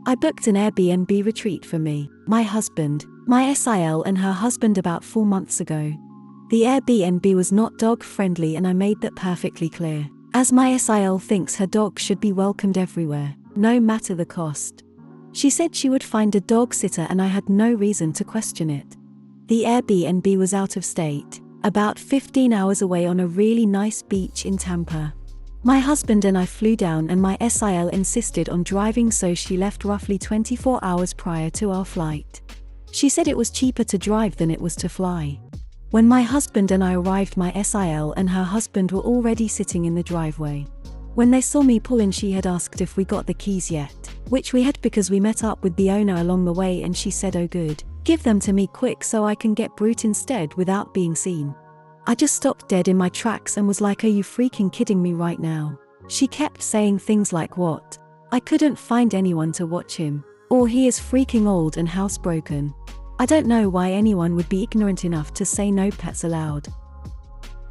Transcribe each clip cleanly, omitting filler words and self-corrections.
I booked an Airbnb retreat for me, my husband, my SIL and her husband about 4 months ago. The Airbnb was not dog-friendly and I made that perfectly clear, as my SIL thinks her dog should be welcomed everywhere, no matter the cost. She said she would find a dog sitter and I had no reason to question it. The Airbnb was out of state, about 15 hours away on a really nice beach in Tampa. My husband and I flew down and my SIL insisted on driving, so she left roughly 24 hours prior to our flight. She said it was cheaper to drive than it was to fly. When my husband and I arrived, my SIL and her husband were already sitting in the driveway. When they saw me pull in, she had asked if we got the keys yet, which we had because we met up with the owner along the way, and she said, "Oh good, give them to me quick so I can get Brute instead without being seen." I just stopped dead in my tracks and was like, "Are you freaking kidding me right now?" She kept saying things like, "What? I couldn't find anyone to watch him," or "He is freaking old and housebroken." I don't know why anyone would be ignorant enough to say no pets allowed.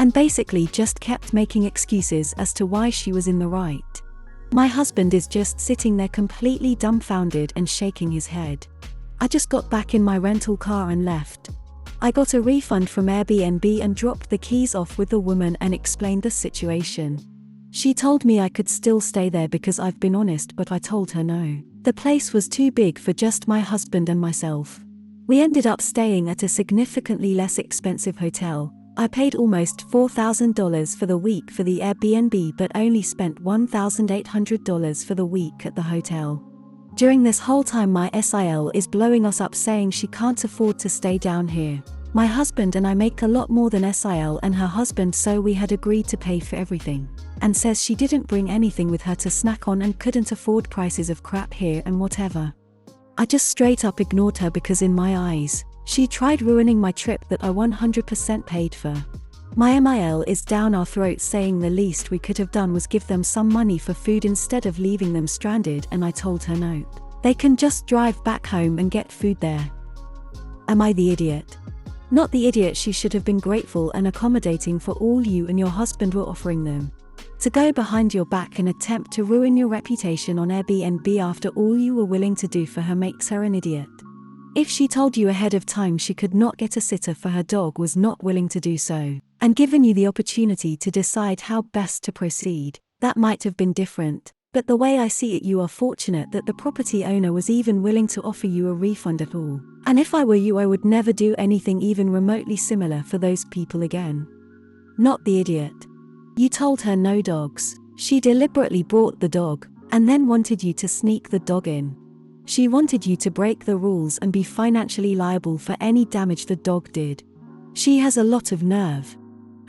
And basically just kept making excuses as to why she was in the right. My husband is just sitting there completely dumbfounded and shaking his head. I just got back in my rental car and left. I got a refund from Airbnb and dropped the keys off with the woman and explained the situation. She told me I could still stay there because I've been honest, but I told her no. The place was too big for just my husband and myself. We ended up staying at a significantly less expensive hotel. I paid almost $4,000 for the week for the Airbnb but only spent $1,800 for the week at the hotel. During this whole time my SIL is blowing us up saying she can't afford to stay down here. My husband and I make a lot more than SIL and her husband, so we had agreed to pay for everything. And says she didn't bring anything with her to snack on and couldn't afford prices of crap here and whatever. I just straight up ignored her because in my eyes, she tried ruining my trip that I 100% paid for. My MIL is down our throats saying the least we could have done was give them some money for food instead of leaving them stranded, and I told her no. They can just drive back home and get food there. Am I the idiot? Not the idiot. She should have been grateful and accommodating for all you and your husband were offering them. To go behind your back and attempt to ruin your reputation on Airbnb after all you were willing to do for her makes her an idiot. If she told you ahead of time she could not get a sitter for her dog, was not willing to do so, and given you the opportunity to decide how best to proceed, that might have been different. But the way I see it, you are fortunate that the property owner was even willing to offer you a refund at all. And if I were you, I would never do anything even remotely similar for those people again. Not the idiot. You told her no dogs. She deliberately brought the dog, and then wanted you to sneak the dog in. She wanted you to break the rules and be financially liable for any damage the dog did. She has a lot of nerve.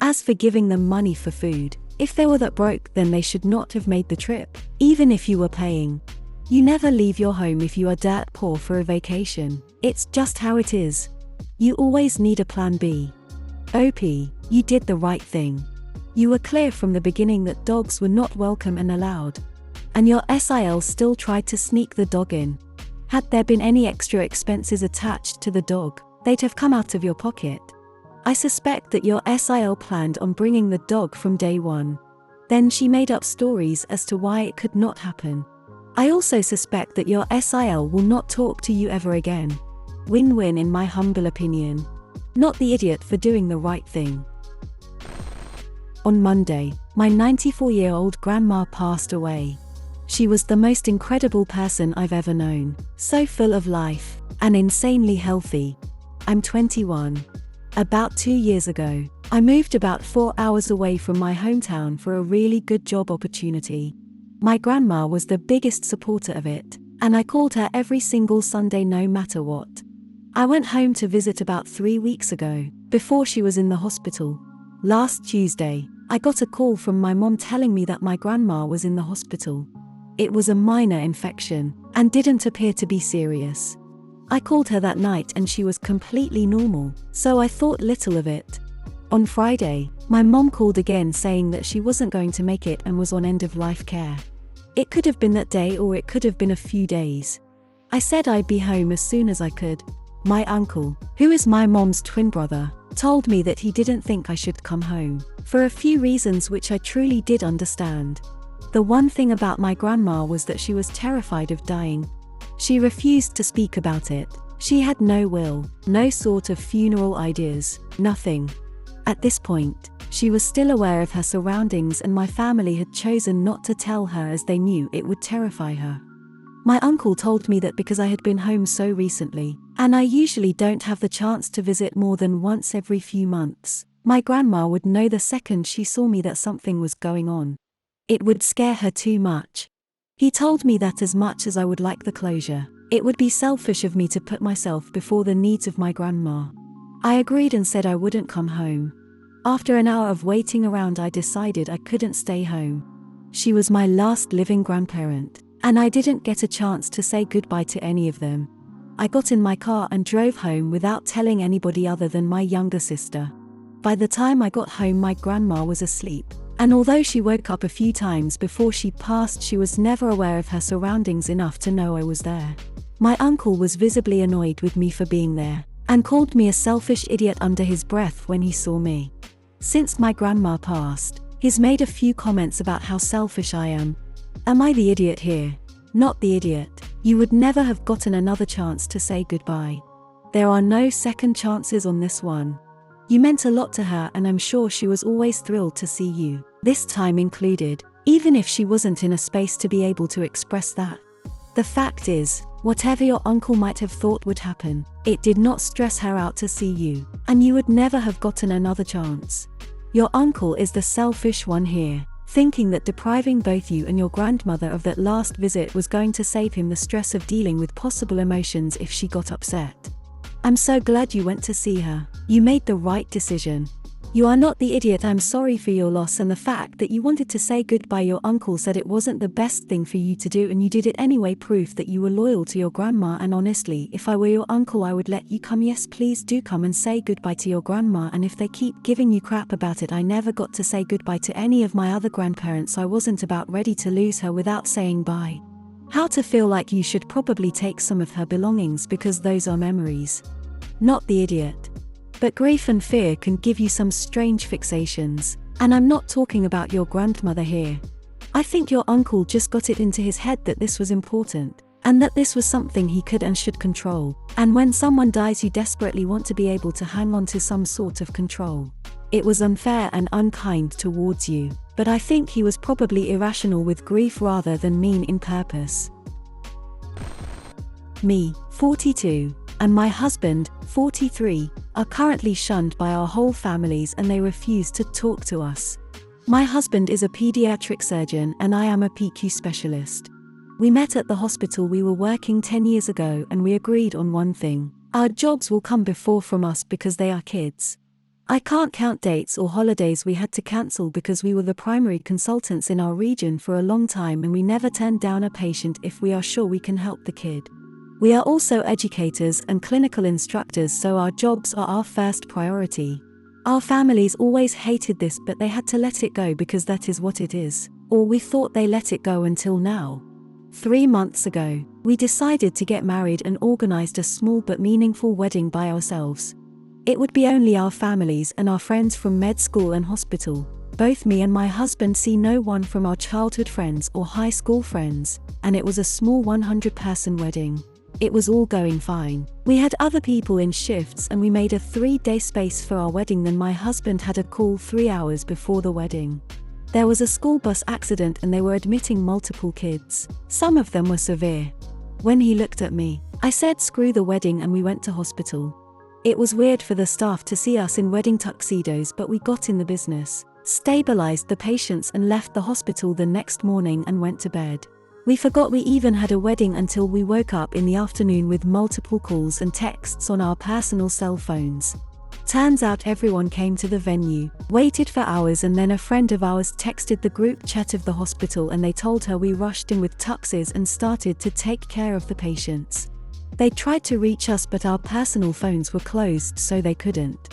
As for giving them money for food, if they were that broke, then they should not have made the trip, even if you were paying. You never leave your home if you are dirt poor for a vacation. It's just how it is. You always need a plan B. OP, you did the right thing. You were clear from the beginning that dogs were not welcome and allowed. And your SIL still tried to sneak the dog in. Had there been any extra expenses attached to the dog, they'd have come out of your pocket. I suspect that your SIL planned on bringing the dog from day one. Then she made up stories as to why it could not happen. I also suspect that your SIL will not talk to you ever again. Win-win in my humble opinion. Not the idiot for doing the right thing. On Monday, my 94-year-old grandma passed away. She was the most incredible person I've ever known, so full of life, and insanely healthy. I'm 21. About 2 years ago, I moved about 4 hours away from my hometown for a really good job opportunity. My grandma was the biggest supporter of it, and I called her every single Sunday no matter what. I went home to visit about 3 weeks ago, before she was in the hospital. Last Tuesday, I got a call from my mom telling me that my grandma was in the hospital. It was a minor infection, and didn't appear to be serious. I called her that night and she was completely normal, so I thought little of it. On Friday, my mom called again saying that she wasn't going to make it and was on end-of-life care. It could have been that day or it could have been a few days. I said I'd be home as soon as I could. My uncle, who is my mom's twin brother, told me that he didn't think I should come home, for a few reasons which I truly did understand. The one thing about my grandma was that she was terrified of dying. She refused to speak about it. She had no will, no sort of funeral ideas, nothing. At this point, she was still aware of her surroundings, and my family had chosen not to tell her as they knew it would terrify her. My uncle told me that because I had been home so recently, and I usually don't have the chance to visit more than once every few months, my grandma would know the second she saw me that something was going on. It would scare her too much. He told me that as much as I would like the closure, it would be selfish of me to put myself before the needs of my grandma. I agreed and said I wouldn't come home. After an hour of waiting around, I decided I couldn't stay home. She was my last living grandparent, and I didn't get a chance to say goodbye to any of them. I got in my car and drove home without telling anybody other than my younger sister. By the time I got home, my grandma was asleep, and although she woke up a few times before she passed, she was never aware of her surroundings enough to know I was there. My uncle was visibly annoyed with me for being there, and called me a selfish idiot under his breath when he saw me. Since my grandma passed, he's made a few comments about how selfish I am. Am I the idiot here? Not the idiot. You would never have gotten another chance to say goodbye. There are no second chances on this one. You meant a lot to her, and I'm sure she was always thrilled to see you, this time included, even if she wasn't in a space to be able to express that. The fact is, whatever your uncle might have thought would happen, it did not stress her out to see you, and you would never have gotten another chance. Your uncle is the selfish one here, thinking that depriving both you and your grandmother of that last visit was going to save him the stress of dealing with possible emotions if she got upset. I'm so glad you went to see her. You made the right decision. You are not the idiot. I'm sorry for your loss, and the fact that you wanted to say goodbye. Your uncle said it wasn't the best thing for you to do, and you did it anyway. Proof that you were loyal to your grandma, and honestly, if I were your uncle, I would let you come. Yes, please do come and say goodbye to your grandma, and if they keep giving you crap about it, I never got to say goodbye to any of my other grandparents. I wasn't about ready to lose her without saying bye. How to feel like you should probably take some of her belongings because those are memories. Not the idiot. But grief and fear can give you some strange fixations, and I'm not talking about your grandmother here. I think your uncle just got it into his head that this was important, and that this was something he could and should control, and when someone dies you desperately want to be able to hang on to some sort of control. It was unfair and unkind towards you, but I think he was probably irrational with grief rather than mean in purpose. Me, 42, and my husband, 43, are currently shunned by our whole families, and they refuse to talk to us. My husband is a pediatric surgeon and I am a PQ specialist. We met at the hospital we were working 10 years ago, and we agreed on one thing: our jobs will come before from us because they are kids. I can't count dates or holidays we had to cancel because we were the primary consultants in our region for a long time, and we never turn down a patient if we are sure we can help the kid. We are also educators and clinical instructors, so our jobs are our first priority. Our families always hated this, but they had to let it go because that is what it is. Or we thought they let it go until now. 3 months ago, we decided to get married and organized a small but meaningful wedding by ourselves. It would be only our families and our friends from med school and hospital. Both me and my husband see no one from our childhood friends or high school friends, and it was a small 100-person wedding. It was all going fine. We had other people in shifts, and we made a 3-day space for our wedding. Then my husband had a call 3 hours before the wedding. There was a school bus accident and they were admitting multiple kids. Some of them were severe. When he looked at me, I said screw the wedding, and we went to hospital. It was weird for the staff to see us in wedding tuxedos, but we got in the business, stabilized the patients, and left the hospital the next morning and went to bed. We forgot we even had a wedding until we woke up in the afternoon with multiple calls and texts on our personal cell phones. Turns out everyone came to the venue, waited for hours, and then a friend of ours texted the group chat of the hospital and they told her we rushed in with tuxes and started to take care of the patients. They tried to reach us, but our personal phones were closed, so they couldn't.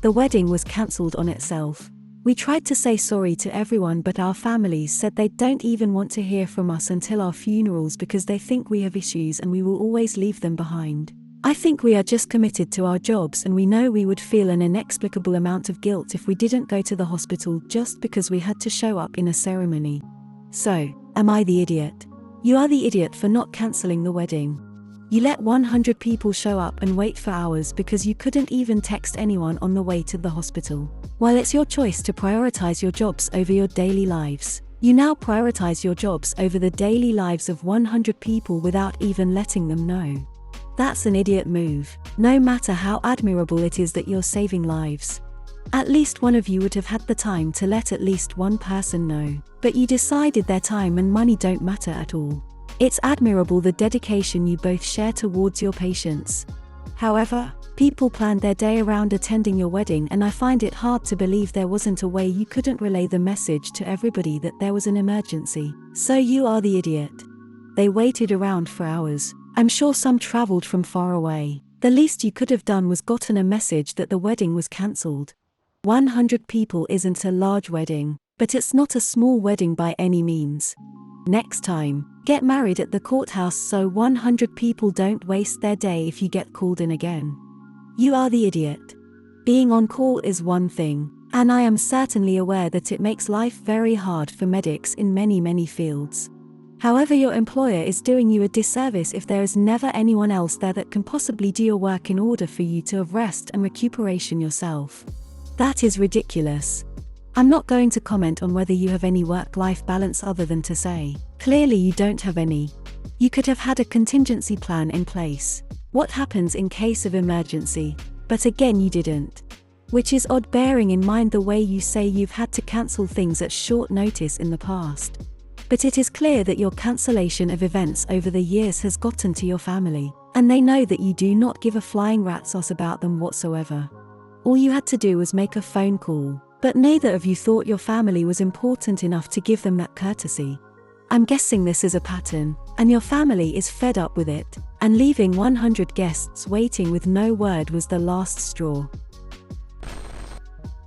The wedding was cancelled on itself. We tried to say sorry to everyone, but our families said they don't even want to hear from us until our funerals because they think we have issues and we will always leave them behind. I think we are just committed to our jobs, and we know we would feel an inexplicable amount of guilt if we didn't go to the hospital just because we had to show up in a ceremony. So, am I the idiot? You are the idiot for not cancelling the wedding. You let 100 people show up and wait for hours because you couldn't even text anyone on the way to the hospital. While it's your choice to prioritize your jobs over your daily lives, you now prioritize your jobs over the daily lives of 100 people without even letting them know. That's an idiot move, no matter how admirable it is that you're saving lives. At least one of you would have had the time to let at least one person know, but you decided their time and money don't matter at all. It's admirable the dedication you both share towards your patients. However, people planned their day around attending your wedding, and I find it hard to believe there wasn't a way you couldn't relay the message to everybody that there was an emergency. So you are the idiot. They waited around for hours. I'm sure some traveled from far away. The least you could have done was gotten a message that the wedding was cancelled. 100 people isn't a large wedding, but it's not a small wedding by any means. Next time, get married at the courthouse so 100 people don't waste their day if you get called in again. You are the idiot. Being on call is one thing, and I am certainly aware that it makes life very hard for medics in many fields. However, your employer is doing you a disservice if there is never anyone else there that can possibly do your work in order for you to have rest and recuperation yourself. That is ridiculous. I'm not going to comment on whether you have any work-life balance other than to say, clearly you don't have any. You could have had a contingency plan in place. What happens in case of emergency? But again, you didn't. Which is odd, bearing in mind the way you say you've had to cancel things at short notice in the past. But it is clear that your cancellation of events over the years has gotten to your family, and they know that you do not give a flying rat's ass about them whatsoever. All you had to do was make a phone call, but neither of you thought your family was important enough to give them that courtesy. I'm guessing this is a pattern, and your family is fed up with it, and leaving 100 guests waiting with no word was the last straw.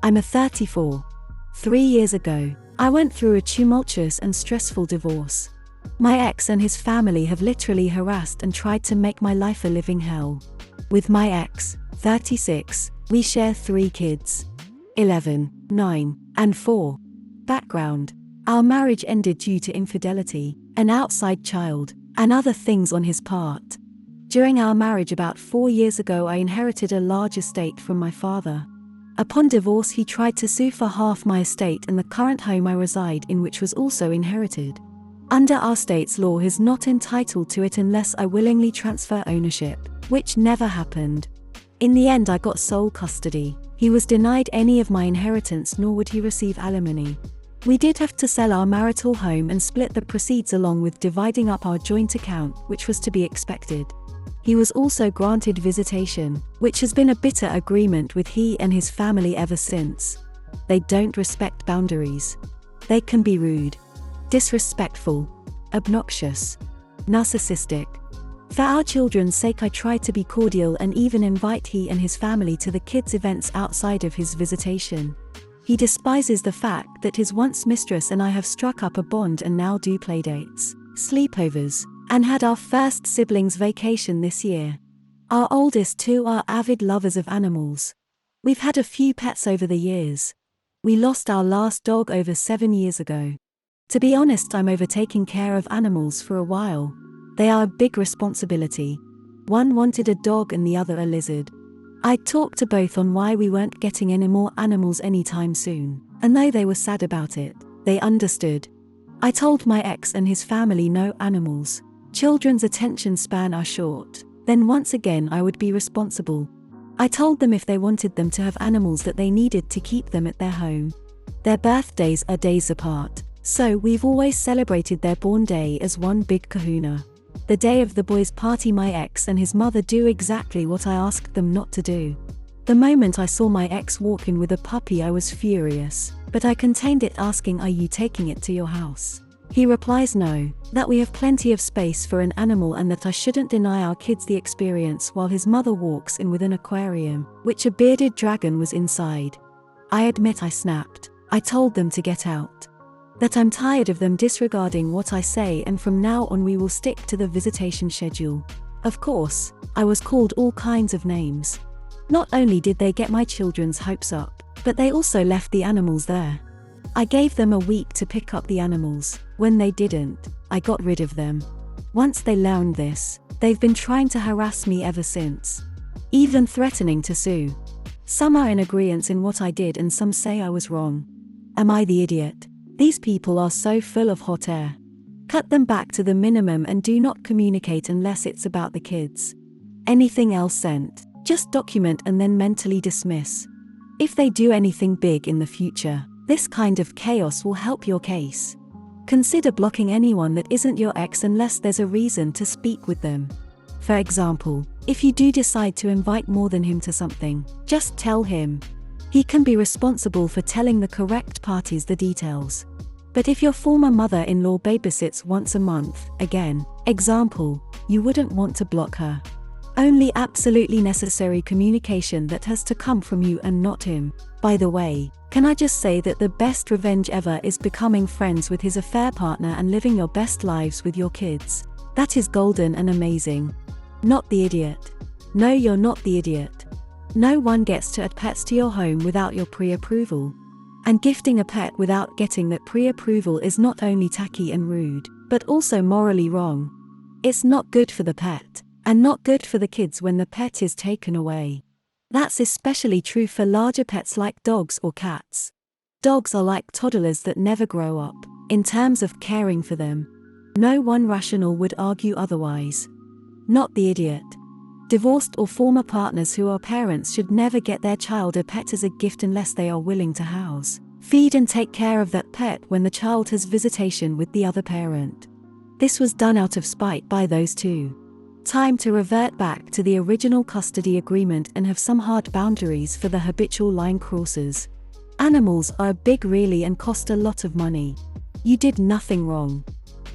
I'm a 34. 3 years ago, I went through a tumultuous and stressful divorce. My ex and his family have literally harassed and tried to make my life a living hell. With my ex, 36, we share 3 kids. 11, 9, and 4. Background: our marriage ended due to infidelity, an outside child, and other things on his part. During our marriage about 4 years ago, I inherited a large estate from my father. Upon divorce, he tried to sue for half my estate and the current home I reside in, which was also inherited. Under our state's law, he is not entitled to it unless I willingly transfer ownership, which never happened. In the end, I got sole custody. He was denied any of my inheritance, nor would he receive alimony. We did have to sell our marital home and split the proceeds, along with dividing up our joint account, which was to be expected. He was also granted visitation, which has been a bitter agreement with he and his family ever since. They don't respect boundaries. They can be rude, disrespectful, obnoxious, narcissistic. For our children's sake, I try to be cordial and even invite he and his family to the kids' events outside of his visitation. He despises the fact that his once mistress and I have struck up a bond and now do playdates, sleepovers, and had our first siblings vacation this year. Our oldest 2 are avid lovers of animals. We've had a few pets over the years. We lost our last dog over 7 years ago. To be honest, I'm over taking care of animals for a while. They are a big responsibility. One wanted a dog and the other a lizard. I talked to both on why we weren't getting any more animals anytime soon, and though they were sad about it, they understood. I told my ex and his family no animals. Children's attention span are short. Then once again I would be responsible. I told them if they wanted them to have animals that they needed to keep them at their home. Their birthdays are days apart, so we've always celebrated their born day as one big kahuna. The day of the boys' party, my ex and his mother do exactly what I asked them not to do. The moment I saw my ex walk in with a puppy, I was furious, but I contained it, asking, "Are you taking it to your house?" He replies no, that we have plenty of space for an animal and that I shouldn't deny our kids the experience, while his mother walks in with an aquarium, which a bearded dragon was inside. I admit I snapped. I told them to get out. That I'm tired of them disregarding what I say, and from now on we will stick to the visitation schedule. Of course, I was called all kinds of names. Not only did they get my children's hopes up, but they also left the animals there. I gave them a week to pick up the animals. When they didn't, I got rid of them. Once they learned this, they've been trying to harass me ever since. Even threatening to sue. Some are in agreement in what I did and some say I was wrong. Am I the idiot? These people are so full of hot air. Cut them back to the minimum and do not communicate unless it's about the kids. Anything else sent, just document and then mentally dismiss. If they do anything big in the future, this kind of chaos will help your case. Consider blocking anyone that isn't your ex unless there's a reason to speak with them. For example, if you do decide to invite more than him to something, just tell him. He can be responsible for telling the correct parties the details. But if your former mother-in-law babysits once a month, again, example, you wouldn't want to block her. Only absolutely necessary communication that has to come from you and not him. By the way, can I just say that the best revenge ever is becoming friends with his affair partner and living your best lives with your kids. That is golden and amazing. Not the idiot. No, you're not the idiot. No one gets to add pets to your home without your pre-approval. And gifting a pet without getting that pre-approval is not only tacky and rude, but also morally wrong. It's not good for the pet, and not good for the kids when the pet is taken away. That's especially true for larger pets like dogs or cats. Dogs are like toddlers that never grow up, in terms of caring for them. No one rational would argue otherwise. Not the idiot. Divorced or former partners who are parents should never get their child a pet as a gift unless they are willing to house, feed and take care of that pet when the child has visitation with the other parent. This was done out of spite by those two. Time to revert back to the original custody agreement and have some hard boundaries for the habitual line crossers. Animals are big really and cost a lot of money. You did nothing wrong.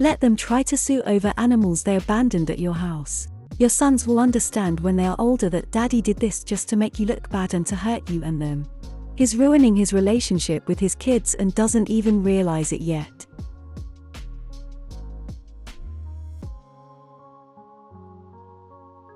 Let them try to sue over animals they abandoned at your house. Your sons will understand when they are older that daddy did this just to make you look bad and to hurt you and them. He's ruining his relationship with his kids and doesn't even realize it yet.